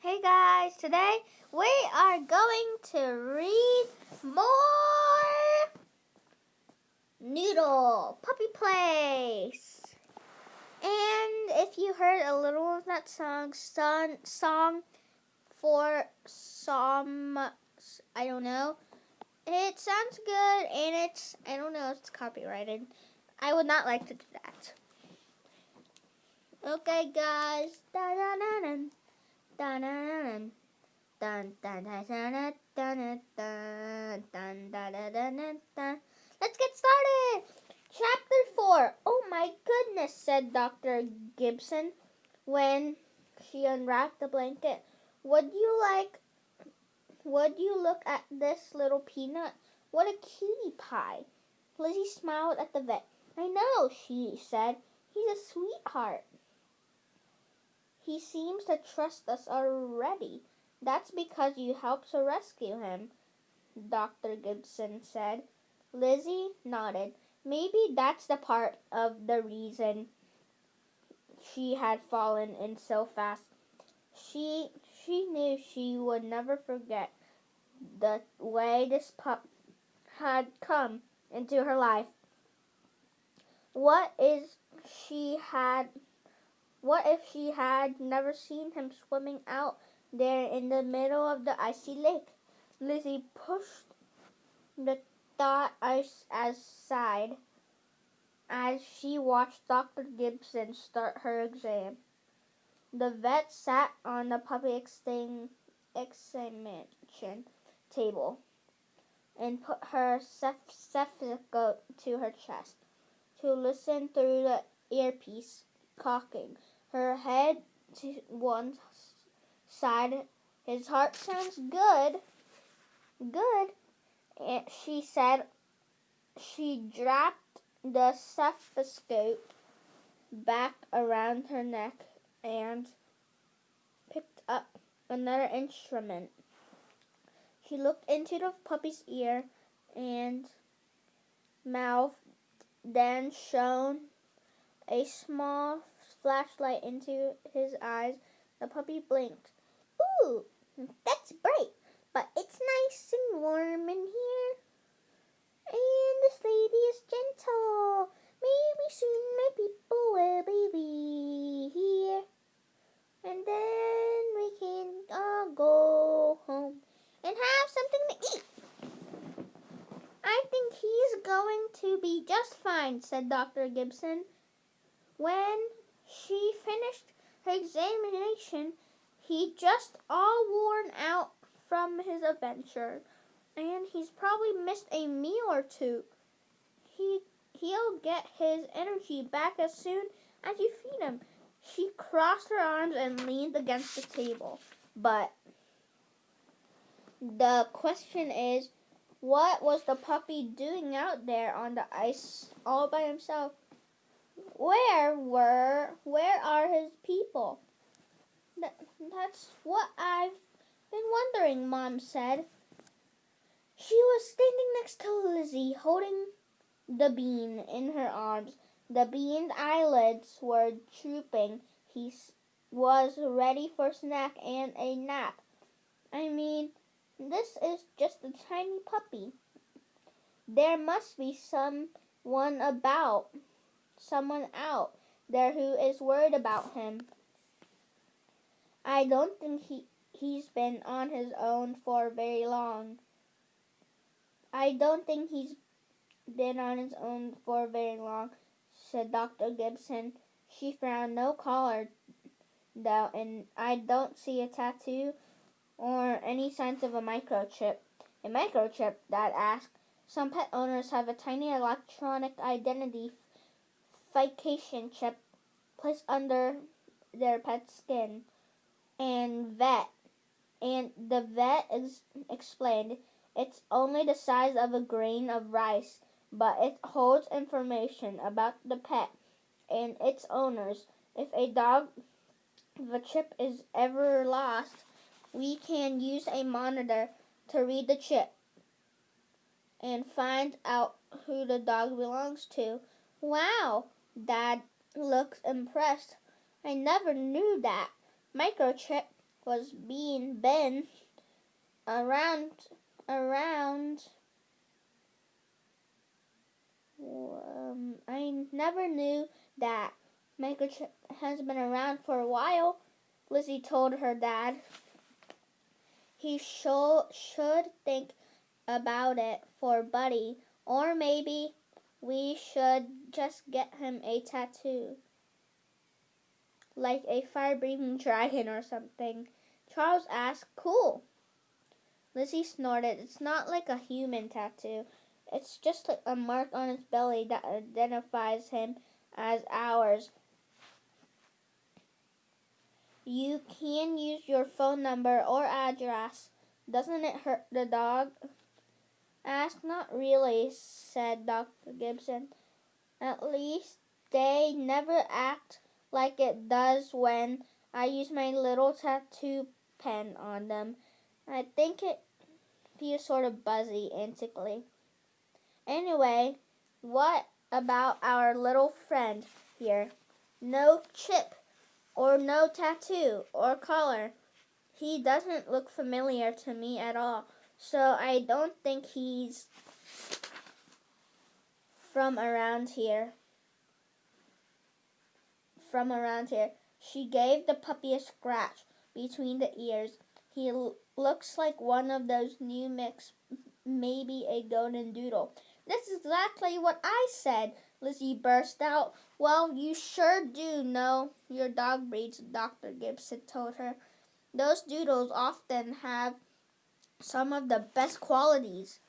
Hey guys, today we are going to read more Noodle Puppy Place. And if you heard a little of that song for some, I don't know, it sounds good and it's copyrighted. I would not like to do that. Okay guys, da-da-da-dun, da-da-da-dun. Dun dun dun dun dun dun dun dun dun dun dun dun. Let's get started. Chapter 4. Oh my goodness, said Dr. Gibson when she unwrapped the blanket. Would you look at this little peanut? What a cutie pie. Lizzie smiled at the vet. I know, she said. He's a sweetheart. He seems to trust us already. That's because you helped to rescue him, Dr. Gibson said. Lizzie nodded. Maybe that's the part of the reason she had fallen in so fast. She knew she would never forget the way this pup had come into her life. What if she had never seen him swimming out there in the middle of the icy lake? Lizzie pushed the thought aside as she watched Dr. Gibson start her exam. The vet sat on the puppy examination table and put her stethoscope to her chest to listen through the earpiece, cocking her head to one side. His heart sounds good. Good, she said. She dropped the stethoscope back around her neck and picked up another instrument. She looked into the puppy's ear and mouth, then shone a small flashlight into his eyes. The puppy blinked. Ooh, that's bright, but it's nice and warm in here. And this lady is gentle. Maybe soon my people will be here. And then we can all go home and have something to eat. I think he's going to be just fine, said Dr. Gibson. When she finished her examination, he just all worn out from his adventure, and he's probably missed a meal or two. He'll get his energy back as soon as you feed him. She crossed her arms and leaned against the table. But the question is, what was the puppy doing out there on the ice all by himself? Where are his people? That's what I've been wondering, Mom said. She was standing next to Lizzie, holding the bean in her arms. The bean's eyelids were drooping. He was ready for a snack and a nap. I mean, this is just a tiny puppy. There must be someone out there who is worried about him. I don't think he's been on his own for very long. Said Dr. Gibson. She frowned. No collar, though, and I don't see a tattoo or any signs of a microchip. A microchip, Dad asked. Some pet owners have a tiny electronic identification chip placed under their pet's skin. And the vet explained, it's only the size of a grain of rice, but it holds information about the pet and its owners. If a chip is ever lost, we can use a monitor to read the chip and find out who the dog belongs to. Wow, Dad looks impressed. I never knew that. Microchip was being been around I never knew that microchip has been around for a while, Lizzie told her dad. He should think about it for Buddy, or maybe we should just get him a tattoo, like a fire-breathing dragon or something. Charles asked, cool. Lizzie snorted. It's not like a human tattoo. It's just like a mark on his belly that identifies him as ours. You can use your phone number or address. Doesn't it hurt the dog? Asked. Not really, said Dr. Gibson. At least they never act like it does when I use my little tattoo pen on them. I think it feels sort of buzzy antically. Anyway, what about our little friend here? No chip, or no tattoo, or collar. He doesn't look familiar to me at all, so I don't think he's from around here. She gave the puppy a scratch between the ears. He looks like one of those new mix, maybe a golden doodle. That's exactly what I said, Lizzie burst out. Well, you sure do know your dog breeds, Dr. Gibson told her. Those doodles often have some of the best qualities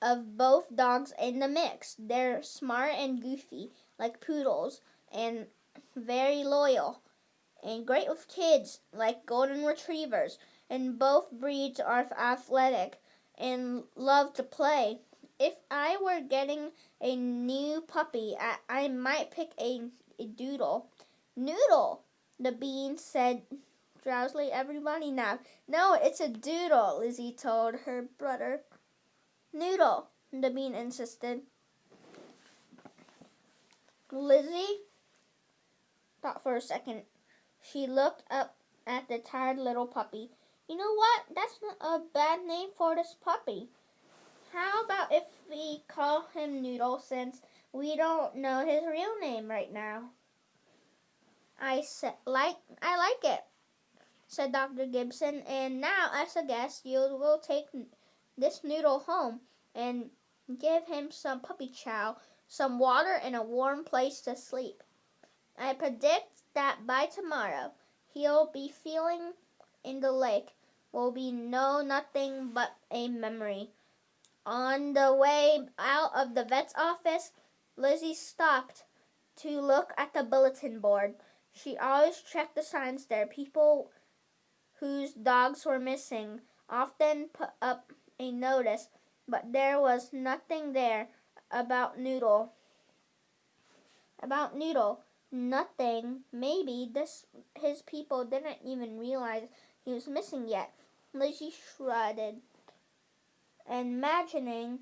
of both dogs in the mix. They're smart and goofy, like poodles, and very loyal, and great with kids, like golden retrievers. And both breeds are athletic and love to play. If I were getting a new puppy, I might pick a doodle. Noodle, the bean said drowsily. Everybody now. No, it's a doodle, Lizzie told her brother. Noodle, the bean insisted. Lizzie thought for a second. She looked up at the tired little puppy. You know what? That's not a bad name for this puppy. How about if we call him Noodle, since we don't know his real name right now? I like it, said Dr. Gibson. And now, as a guest, you will take this Noodle home and give him some puppy chow, some water, and a warm place to sleep. I predict that by tomorrow, he'll be feeling in the lake will be nothing but a memory. On the way out of the vet's office, Lizzie stopped to look at the bulletin board. She always checked the signs there. People whose dogs were missing often put up a notice, but there was nothing there about Noodle. Nothing. Maybe his people didn't even realize he was missing yet. Lizzie shrugged, imagining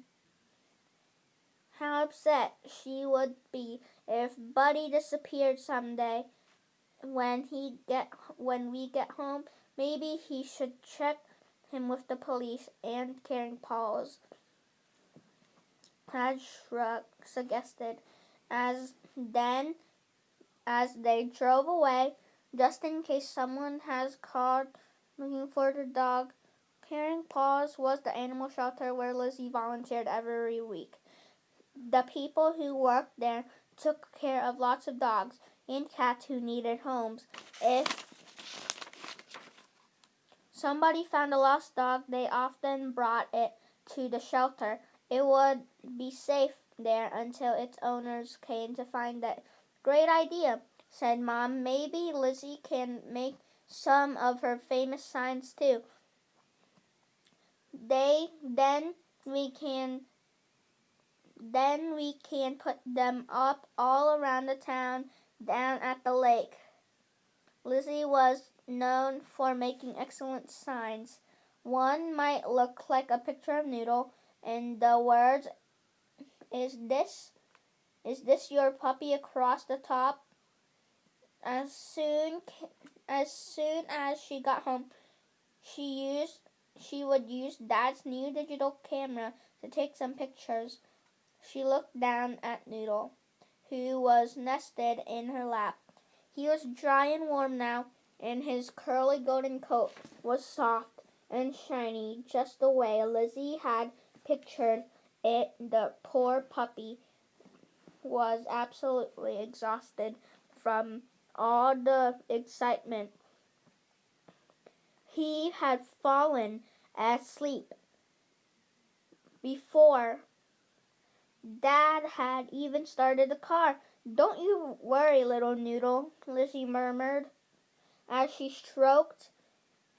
how upset she would be if Buddy disappeared someday. When we get home, maybe he should check him with the police and Caring Paws, Tad suggested. As they drove away, just in case someone has called looking for the dog, Caring Paws was the animal shelter where Lizzie volunteered every week. The people who worked there took care of lots of dogs and cats who needed homes. If somebody found a lost dog, they often brought it to the shelter. It would be safe there until its owners came to find it. Great idea, said Mom. Maybe Lizzie can make some of her famous signs too. Then we can put them up all around the town, down at the lake. Lizzie was known for making excellent signs. One might look like a picture of Noodle, and the words, is this your puppy across the top? As soon As soon as she got home, she would use Dad's new digital camera to take some pictures. She looked down at Noodle, who was nested in her lap. He was dry and warm now, and his curly golden coat was soft and shiny, just the way Lizzie had pictured it. The poor puppy was absolutely exhausted from all the excitement. He had fallen asleep before Dad had even started the car. "Don't you worry, little Noodle," Lizzie murmured as she stroked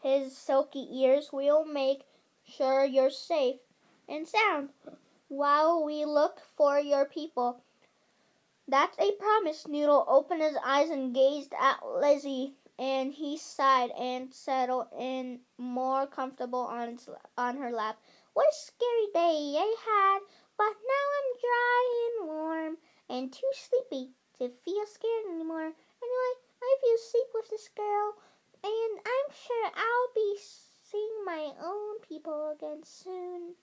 his silky ears. "We'll make sure you're safe and sound while we look for your people." "That's a promise." Noodle opened his eyes and gazed at Lizzie, and he sighed and settled in more comfortable on her lap. "What a scary day I had, but now I'm dry and warm and too sleepy to feel scared anymore. Anyway, I feel safe with this girl, and I'm sure I'll be seeing my own people again soon."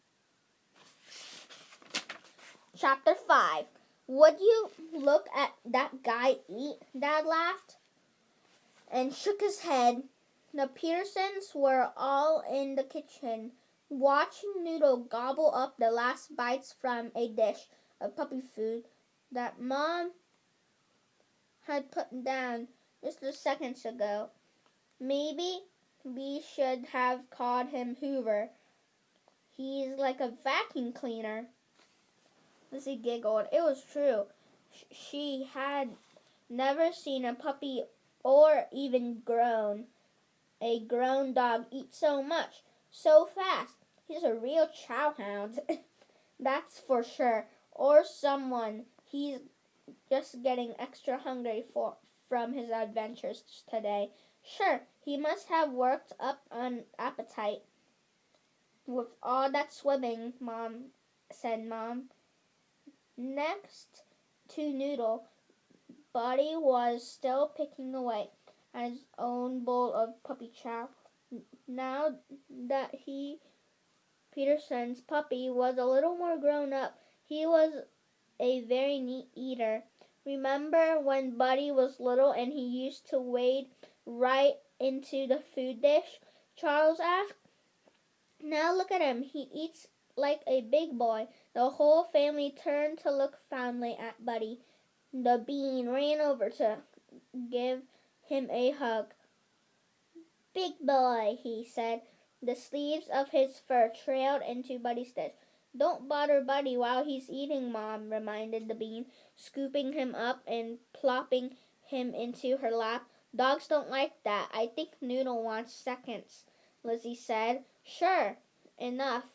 Chapter 5. "Would you look at that guy eat?" Dad laughed and shook his head. The Petersons were all in the kitchen, watching Noodle gobble up the last bites from a dish of puppy food that Mom had put down just a second ago. "Maybe we should have called him Hoover. He's like a vacuum cleaner." Lizzie giggled. It was true. She had never seen a puppy or even a grown dog eat so much, so fast. He's a real chowhound, that's for sure. Or someone he's just getting extra hungry from his adventures today. Sure, he must have worked up an appetite with all that swimming, said Mom. Next to Noodle, Buddy was still picking away at his own bowl of puppy chow. Now that Peterson's puppy was a little more grown up, he was a very neat eater. "Remember when Buddy was little and he used to wade right into the food dish?" Charles asked. "Now look at him. He eats like a big boy." The whole family turned to look fondly at Buddy. The bean ran over to give him a hug. "Big boy," he said. The sleeves of his fur trailed into Buddy's dish. "Don't bother Buddy while he's eating," Mom reminded the bean, scooping him up and plopping him into her lap. "Dogs don't like that. I think Noodle wants seconds," Lizzie said. Sure enough,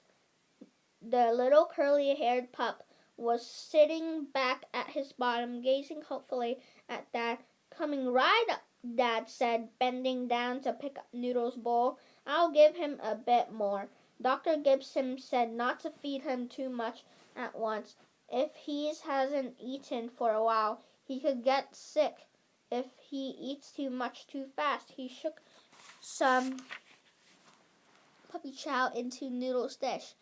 the little curly-haired pup was sitting back at his bottom, gazing hopefully at Dad. "Coming right up," Dad said, bending down to pick up Noodle's bowl. "I'll give him a bit more. Dr. Gibson said not to feed him too much at once. If he hasn't eaten for a while, he could get sick if he eats too much too fast." He shook some puppy chow into Noodle's dish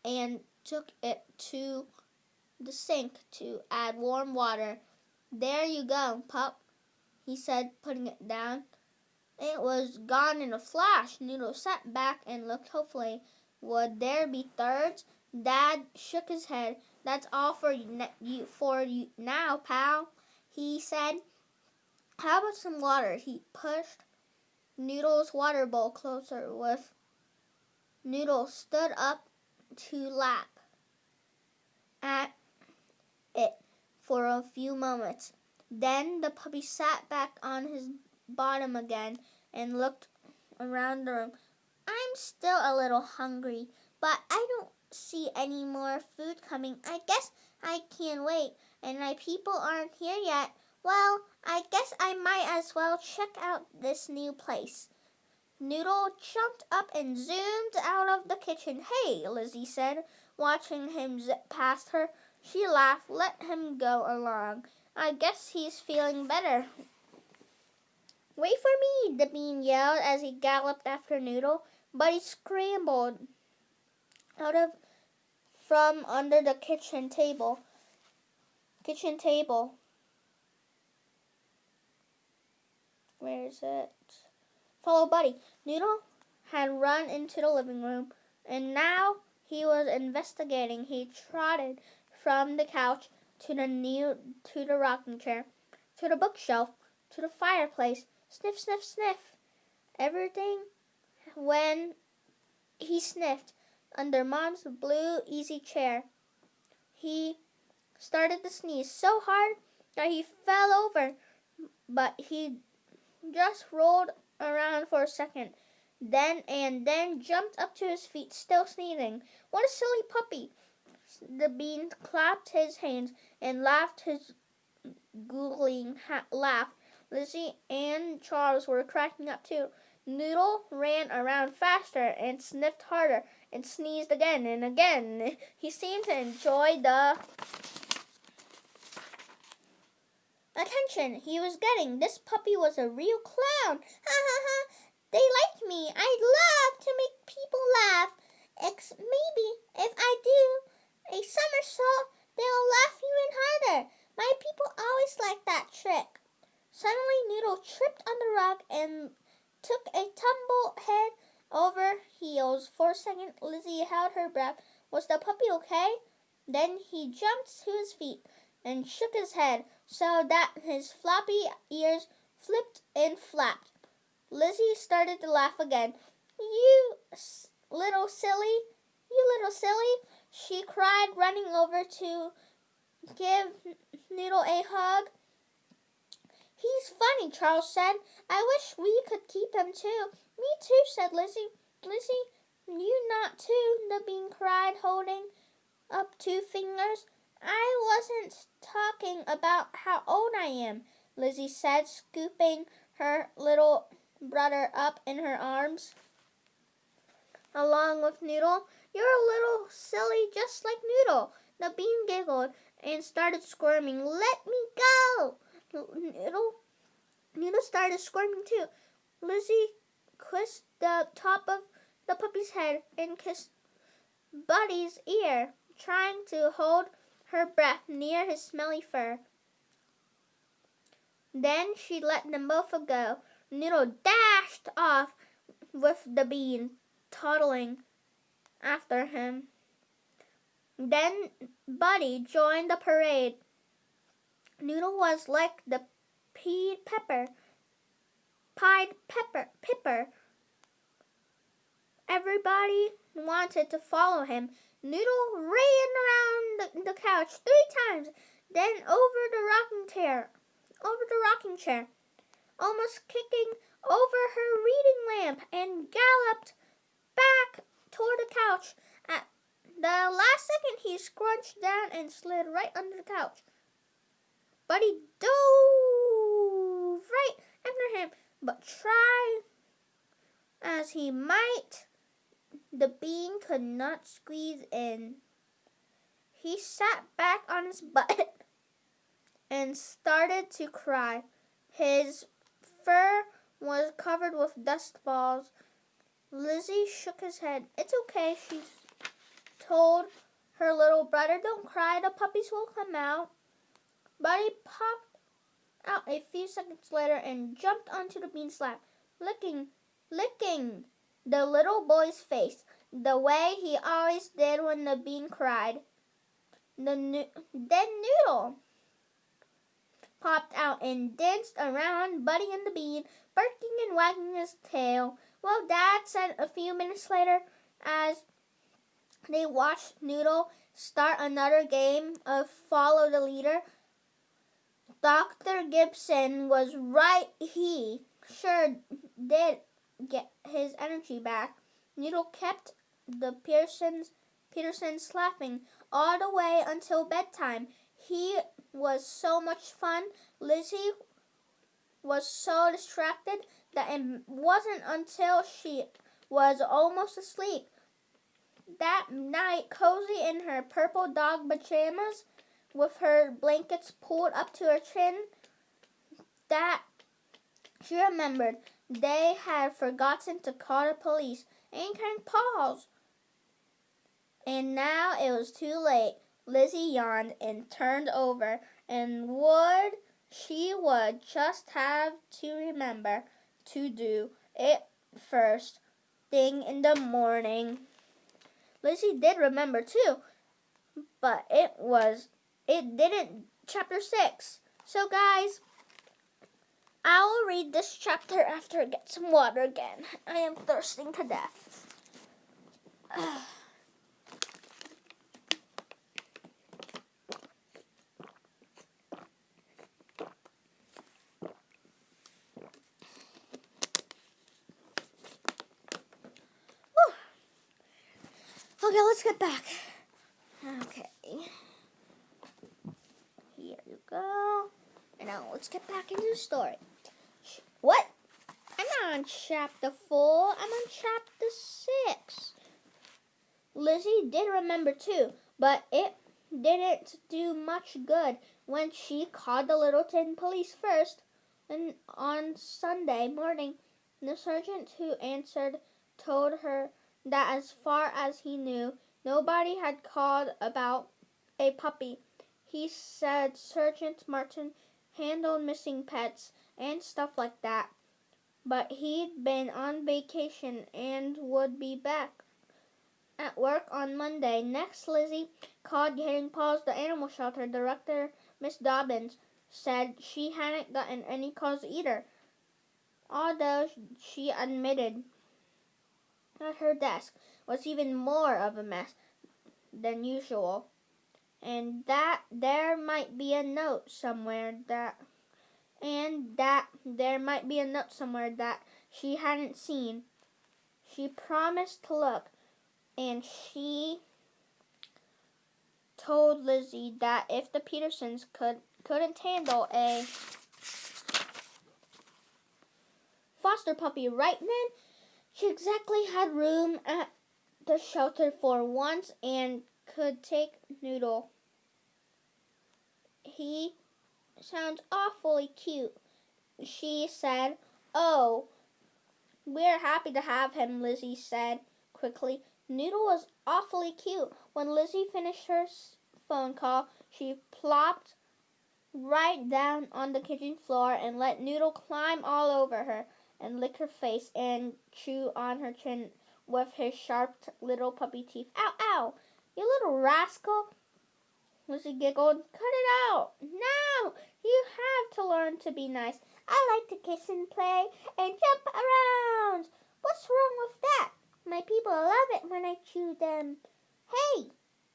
and took it to the sink to add warm water. "There you go, pup," he said, putting it down. It was gone in a flash. Noodle sat back and looked hopefully. Would there be thirds? Dad shook his head. "That's all for you now, pal," he said. "How about some water?" He pushed Noodle's water bowl closer. With Noodle stood up to lap at it for a few moments. Then the puppy sat back on his bottom again and looked around the room. "I'm still a little hungry, but I don't see any more food coming. I guess I can wait, and my people aren't here yet. Well, I guess I might as well check out this new place." Noodle jumped up and zoomed out of the kitchen. "Hey," Lizzie said, watching him zip past her. She laughed. "Let him go along. I guess he's feeling better Wait for me, the bean yelled as he galloped after Noodle, but he scrambled out of from under the kitchen table. Where is it? Follow Buddy. Noodle had run into the living room, and now he was investigating. He trotted from the couch to the rocking chair, to the bookshelf, to the fireplace. Sniff, sniff, sniff. Everything when he sniffed under Mom's blue easy chair. He started to sneeze so hard that he fell over, but he just rolled around for a second, then jumped up to his feet, still sneezing. What a silly puppy! The bean clapped his hands and laughed his googling laugh. Lizzie and Charles were cracking up too. Noodle ran around faster and sniffed harder and sneezed again and again. He seemed to enjoy the attention he was getting. This puppy was a real clown. Ha ha ha! They like me. I love to make people laugh. Maybe if I do a somersault, they'll laugh even harder. My people always like that trick. Suddenly, Noodle tripped on the rug and took a tumble head over heels. For a second, Lizzie held her breath. Was the puppy okay? Then he jumped to his feet and shook his head so that his floppy ears flipped and flapped. Lizzie started to laugh again. You little silly, she cried, running over to give Noodle a hug. He's funny, Charles said. I wish we could keep him too. Me too, said Lizzie. Lizzie, you not too, the bean cried, holding up 2 fingers. I wasn't talking about how old I am, Lizzie said, scooping her little brother up in her arms. Along with Noodle, you're a little silly just like Noodle. The bean giggled and started squirming. Let me go! Noodle started squirming too. Lizzie kissed the top of the puppy's head and kissed Buddy's ear, trying to hold her breath near his smelly fur. Then she let them both go. Noodle dashed off with the bean toddling after him. Then Buddy joined the parade. Noodle was like the Pied Pipper. Everybody wanted to follow him. Noodle ran around the couch 3 times, then over the rocking chair, almost kicking over her reading lamp, and galloped back toward the couch. At the last second, he scrunched down and slid right under the couch. Buddy dove right after him, but try as he might, the bean could not squeeze in. He sat back on his butt and started to cry. His fur was covered with dust balls. Lizzie shook his head. It's okay, she told her little brother. Don't cry, the puppies will come out. Buddy popped out a few seconds later and jumped onto the bean's lap, licking the little boy's face, the way he always did when the bean cried. Then Noodle popped out and danced around Buddy and the bean, barking and wagging his tail. Well, Dad said a few minutes later as they watched Noodle start another game of Follow the Leader. Dr. Gibson was right. He sure did get his energy back. Noodle kept the Petersons laughing all the way until bedtime. He was so much fun. Lizzie was so distracted that it wasn't until she was almost asleep that night, cozy in her purple dog pajamas, with her blankets pulled up to her chin, that She remembered they had forgotten to call the police answering calls. And now it was too late. Lizzie yawned and turned over, and she would just have to remember to do it first thing in the morning. Lizzie did remember too, but it didn't. Chapter 6. So guys, I will read this chapter after I get some water again. I am thirsting to death. Okay, let's get back. Okay. Here you go. And now let's get back into the story. What? I'm not on chapter 4. I'm on chapter 6. Lizzie did remember too, but it didn't do much good when she called the Littleton police first. And on Sunday morning, the sergeant who answered told her that as far as he knew, nobody had called about a puppy. He said Sergeant Martin handled missing pets and stuff like that, but he'd been on vacation and would be back at work on Monday. Next, Lizzie called Getting Paws, the animal shelter director. Miss Dobbins said she hadn't gotten any calls either, although she admitted that her desk was even more of a mess than usual, and that there might be a note somewhere that she hadn't seen. She promised to look, and she told Lizzie that if the Petersons couldn't handle a foster puppy right then, she exactly had room at the shelter for once and could take Noodle. He sounds awfully cute, she said. Oh, we're happy to have him, Lizzie said quickly. Noodle was awfully cute. When Lizzie finished her phone call, she plopped right down on the kitchen floor and let Noodle climb all over her and lick her face and chew on her chin with his sharp little puppy teeth. Ow, ow, you little rascal, Lizzie giggled. Cut it out. No, you have to learn to be nice. I like to kiss and play and jump around. What's wrong with that? My people love it when I chew them. Hey,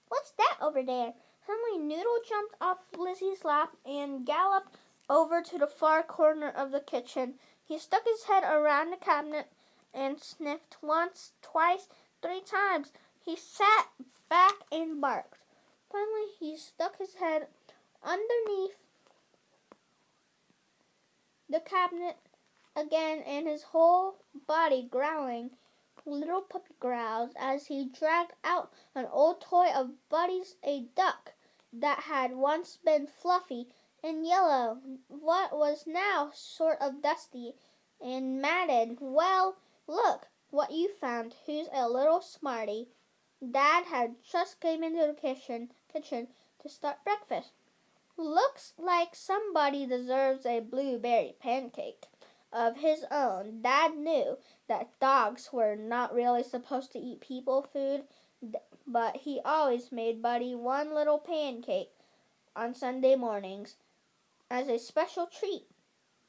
what's that over there? Suddenly Noodle jumped off Lizzie's lap and galloped over to the far corner of the kitchen. He stuck his head around the cabinet and sniffed once, twice, 3 times. He sat back and barked. Finally, he stuck his head underneath the cabinet again, and his whole body growling little puppy growls as he dragged out an old toy of Buddy's, a duck that had once been fluffy and yellow, what was now sort of dusty and matted. Well, look what you found. Who's a little smarty? Dad had just came into the kitchen to start breakfast. Looks like somebody deserves a blueberry pancake of his own. Dad knew that dogs were not really supposed to eat people food, but he always made Buddy one little pancake on Sunday mornings as a special treat.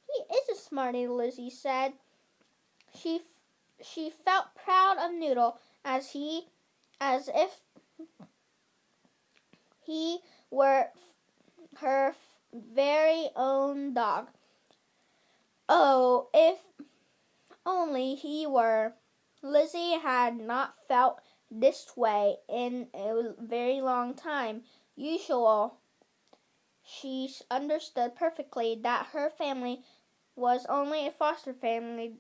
He is a smarty, Lizzie said. She felt proud of Noodle as if he were her very own dog. Oh, if only he were. Lizzie had not felt this way in a very long time. She understood perfectly that her family was only a foster family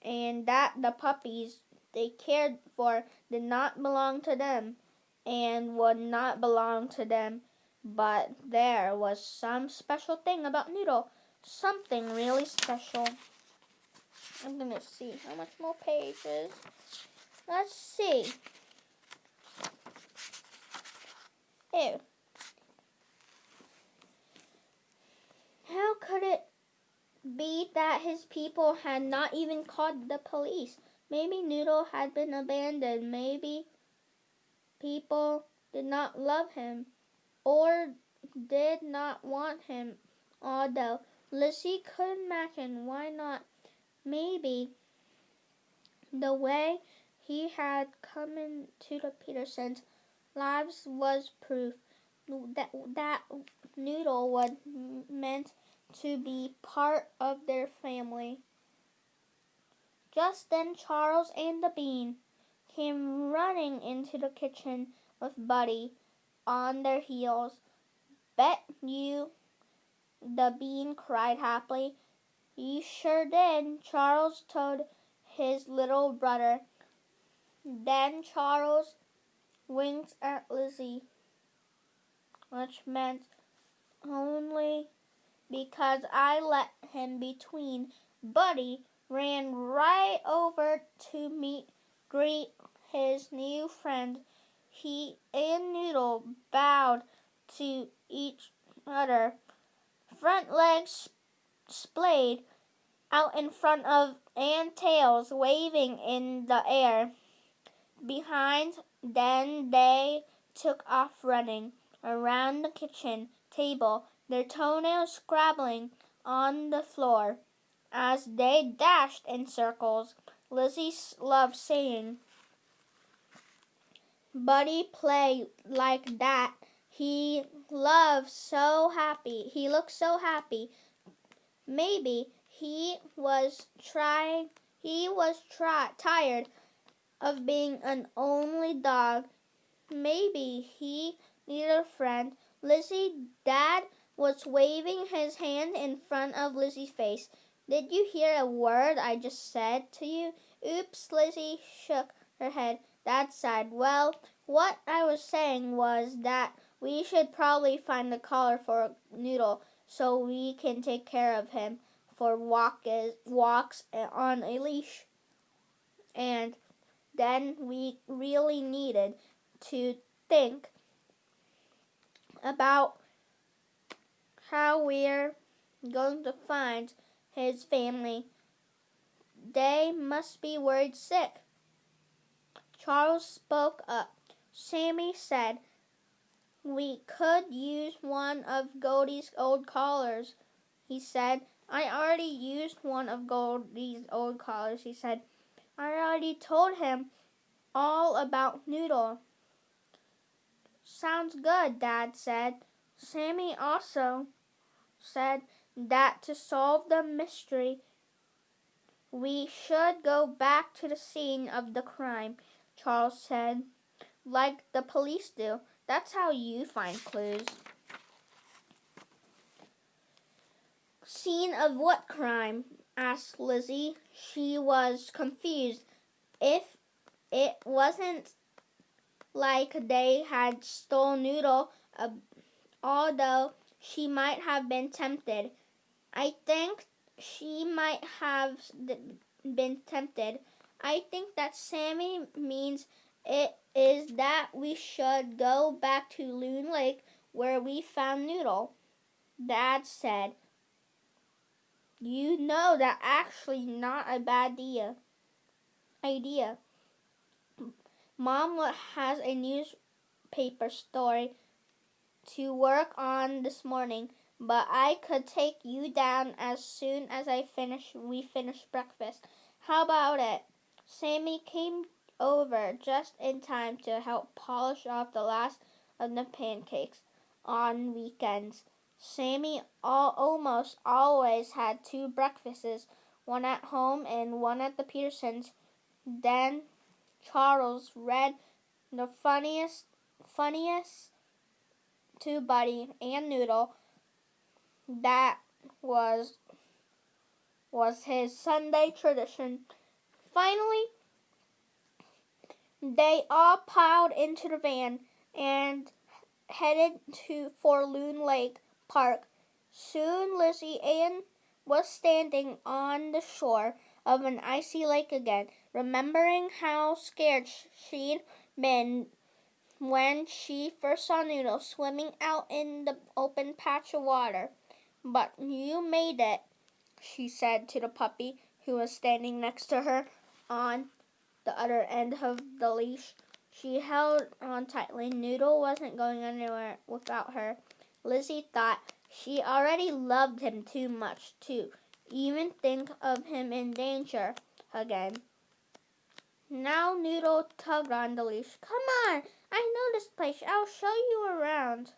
and that the puppies they cared for did not belong to them and would not belong to them. But there was some special thing about Noodle, something really special. I'm going to see how much more pages. Let's see. Ew. How could it be that his people had not even called the police? Maybe Noodle had been abandoned. Maybe people did not love him or did not want him. Although Lizzie could imagine why not. Maybe the way he had come into the Petersons' lives was proof that Noodle was meant to be part of their family. Just then Charles and the Bean came running into the kitchen with Buddy on their heels. Bet you, the Bean cried happily. You sure did, Charles told his little brother. Then Charles winked at Lizzie, which meant only because I let him between. Buddy ran right over to greet his new friend. He and Noodle bowed to each other, front legs splayed out in front of and tails waving in the air behind. Then they took off running around the kitchen table, their toenails scrabbling on the floor as they dashed in circles. Lizzie loved saying, Buddy play like that. He looked so happy. Maybe he was tired of being an only dog. Maybe he needed a friend. Lizzie's dad was waving his hand in front of Lizzie's face. Did you hear a word I just said to you? Oops, Lizzie shook her head. Dad sighed. Well, what I was saying was that we should probably find a collar for Noodle so we can take care of him for walks on a leash. And then we really needed to think about how we're going to find his family. They must be worried sick. Charles spoke up. Sammy said, we could use one of Goldie's old collars, he said. I already used one of Goldie's old collars, he said. I already told him all about Noodle. Sounds good, Dad said. Sammy also said that to solve the mystery, we should go back to the scene of the crime, Charles said. Like the police do. That's how you find clues. Scene of what crime? Asked Lizzie. She was confused. If it wasn't like they had stolen Noodle, although she might have been tempted. I think she might have been tempted. I think that Sammy means it is that we should go back to Loon Lake where we found Noodle. Dad said, you know, that's actually not a bad idea. Mom has a newspaper story to work on this morning, but I could take you down as soon as we finish breakfast. How about it? Sammy came over just in time to help polish off the last of the pancakes. On weekends, Sammy almost always had two breakfasts, one at home and one at the Petersons. Then Charles read the funniest to Buddy and Noodle. That was his Sunday tradition. Finally, they all piled into the van and headed for Loon Lake Park. Soon Lizzie Ann was standing on the shore of an icy lake again, remembering how scared she'd been when she first saw Noodle swimming out in the open patch of water. "But you made it," she said to the puppy who was standing next to her on the other end of the leash. She held on tightly. Noodle wasn't going anywhere without her. Lizzie thought she already loved him too much to even think of him in danger again. Now Noodle tugged on the leash. "Come on, I know this place. I'll show you around."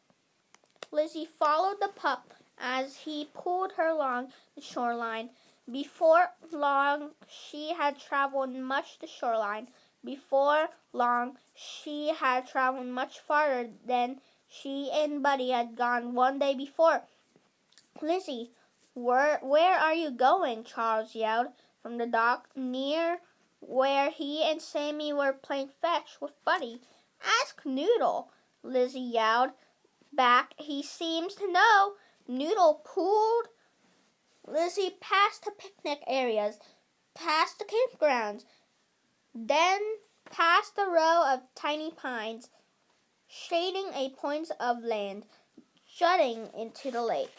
Lizzie followed the pup as he pulled her along the shoreline. Before long, she had traveled much the shoreline. Before long, she had traveled much farther than she and Buddy had gone one day before. "Lizzie, where are you going?" Charles yelled from the dock near where he and Sammy were playing fetch with Buddy. "Ask Noodle," Lizzie yelled back. "He seems to know." Noodle pulled Lizzie past the picnic areas, past the campgrounds, then past the row of tiny pines, shading a point of land jutting into the lake.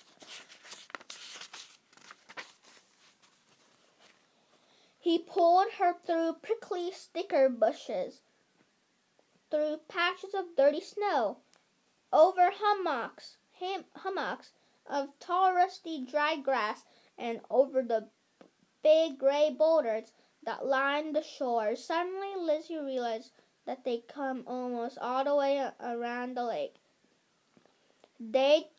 He pulled her through prickly sticker bushes, through patches of dirty snow, over hummocks of tall, rusty, dry grass, and over the big gray boulders that lined the shore. Suddenly, Lizzie realized that they'd come almost all the way around the lake. They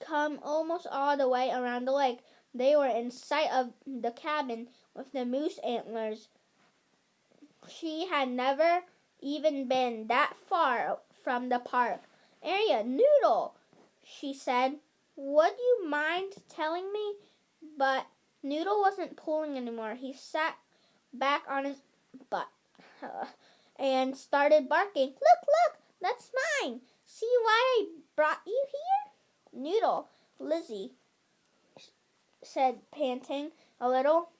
were in sight of the cabin with the moose antlers. She had never even been that far from the park area. "Noodle," she said, "would you mind telling me?" But Noodle wasn't pulling anymore. He sat back on his butt and started barking. Look, that's mine. See why I brought you here?" "Noodle," Lizzie said, panting a little.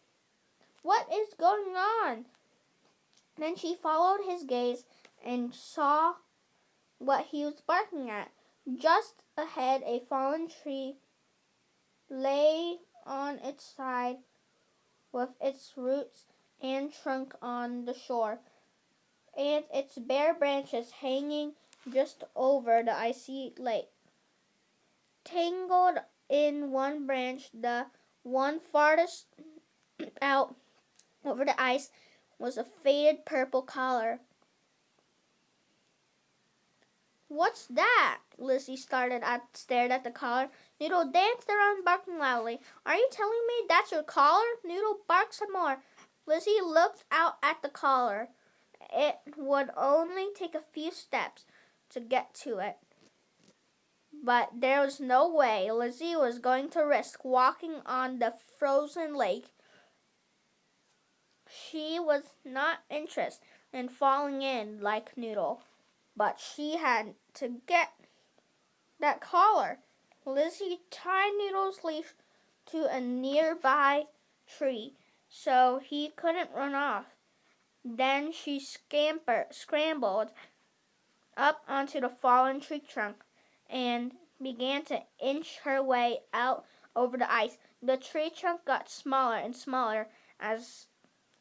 "What is going on?" Then she followed his gaze and saw what he was barking at. Just ahead, a fallen tree lay on its side with its roots and trunk on the shore, and its bare branches hanging just over the icy lake. Tangled in one branch, the one farthest out over the ice, was a faded purple collar. "What's that?" Lizzie stared at the collar. Noodle danced around, barking loudly. "Are you telling me that's your collar?" Noodle barked some more. Lizzie looked out at the collar. It would only take a few steps to get to it. But there was no way Lizzie was going to risk walking on the frozen lake. She was not interested in falling in like Noodle, but she had to get that collar. Lizzie tied Noodle's leash to a nearby tree so he couldn't run off. Then she scrambled up onto the fallen tree trunk and began to inch her way out over the ice. The tree trunk got smaller and smaller as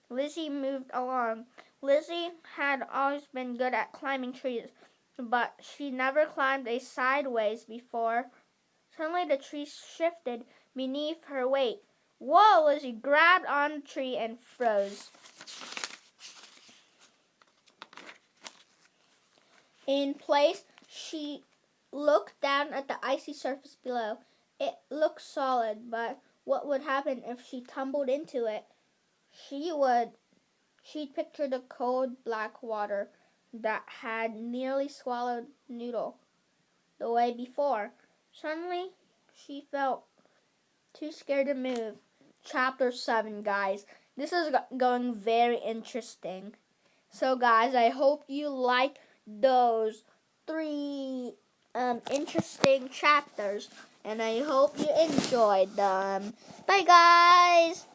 Lizzie moved along. Lizzie had always been good at climbing trees, but she never climbed a sideways before. Suddenly the tree shifted beneath her weight. Whoa! Lizzie grabbed on the tree and froze. In place, she looked down at the icy surface below. It looked solid, but what would happen if she tumbled into it? She'd pictured the cold black water that had nearly swallowed Noodle the way before. Suddenly, she felt too scared to move. Chapter 7, guys. This is going very interesting. So, guys, I hope you like those 3 interesting chapters, and I hope you enjoyed them. Bye, guys!